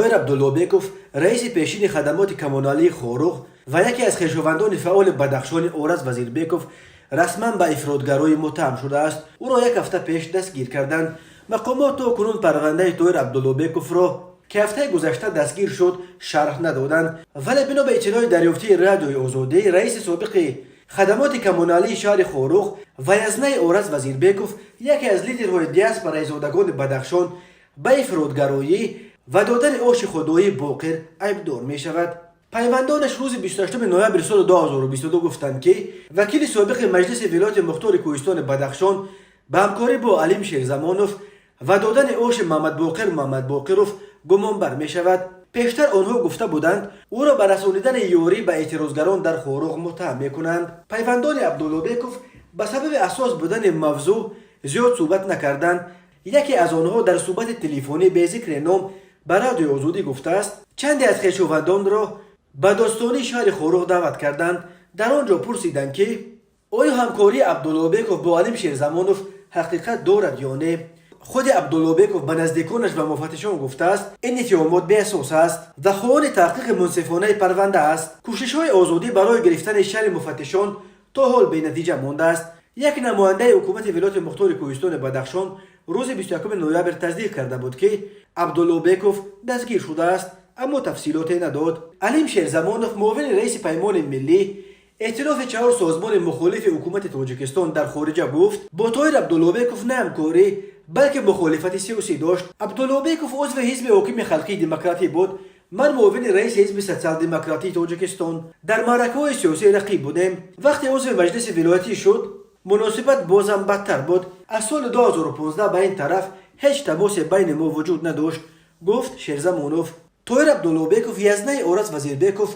طاهر عبداللهبیکوف رئیس پیشین خدمات کمونالی خوروغ و یکی از خویشاوندان فعال بدخشان اورز وزیربیکوف رسما به افراطگرایی متهم شده است. او را یک هفته پیش دستگیر کردند. مقامات و کنون پرونده طاهر عبداللهبیکوف را که هفته گذشته دستگیر شد شرح ندادند، ولی بنا به اطلاع دریافتی رادیوی آزادی، رئیس سابق خدمات کمونالی شهر خوروغ و یزنه اورز وزیربیکوف یکی از لیدرهای دیاسپورای زادگان بدخشان به افراطگرایی و دادن آش خدایی باقر عیبدار می شود. پیوندانش روز 28 نوامبر سال 2022 گفتند که وکیل سابق مجلس ولایت مختار کوهستان بدخشان به همکاری با علیم شیرزمانوف و دادن آش محمد باقروف گمان بر می شود. پیشتر آنها گفته بودند او را به رسانیدن یاری به اعتراضگران در خوروغ متهم می کنند. پیوندان عبداللهبیکوف به سبب اساس بودن موضوع زیاد صحبت نکردند. یکی از آنها در صحبت تلفنی به ذکر نام به رادیو آزادی گفته است چندی از خویشاوندان را به داستانی شهر خوروغ دعوت کردند. در آنجا پرسیدند که آیا همکاری عبداللهبیکوف با علیم شیرزمانوف حقیقت دارد یا نه. خود عبداللهبیکوف به نزدیکانش و مفتشان گفته است این اتهامات بی اساس است و خواهان تحقیق منصفانه پرونده است. کوشش‌های آزادی برای گرفتن شر مفتشان تا حال بی نتیجه مانده است. یک نماینده حکومت ولایت مختار کوهستان بدخشان روز 21 نوامبر تصدیق کرده بود که عبداللهبیکوف دستگیر شده است، اما تفصیلاتی نداد. علیم شیرزمانوف معاون رئیس پیمان ملی ائتلاف 4 سازمان مخالف حکومت تاجیکستان در خارجه گفت با طاهر عبداللهبیکوف نه همکاری بلکه مخالفت سیاسی داشت. عبداللهبیکوف عضو حزب حاکم خلقی دموکراتی بود. من معاون رئیس حزب سوسیال دموکراتی تاجیکستان در معرکه‌های سیاسی رقیب بودم. وقتی عضو مجلس ولایتی شد مناسبت بازم بدتر بود. از سال 2015 به این طرف هیچ تماس بین ما وجود نداشت، گفت شیرزمانوف. طاهر عبداللهبیکوف یزنه اورز وزیربیکوف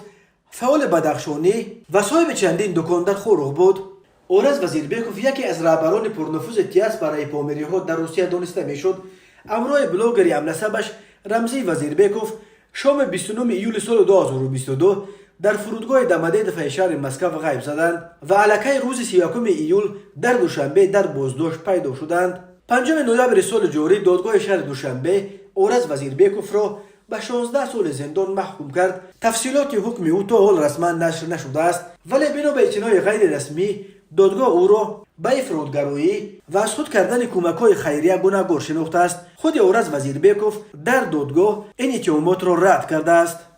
فعال بدخشانی و صاحب چندین دکان در خوروغ بود. اورز وزیربیکوف یکی از رهبران پرنفوذ دیاسپورای پامیری‌ها در روسیه دانسته میشد. همراه بلاگری همنسبش رمزی وزیربیکوف شام 29 ایول سال 2022 در فرودگاه دمده دفاع شهر مسکو غیب زدند و علکه روز 31 ایول در دوشنبه در بازداشت پیدا شدند. 5 نوامبر سال جاری دادگاه شهر دوشنبه اورز وزیربیکوف را به 16 سال زندان محکوم کرد. تفصیلات حکم او تا حال رسما نشر نشده است، ولی بنا به اطلاع غیر رسمی دادگاه او را به افراطگرایی و از خود کردن کمک‌های خیریه گناهکار شناخته است. خود اورز وزیربیکوف در دادگاه این اتهامات را رد کرده است.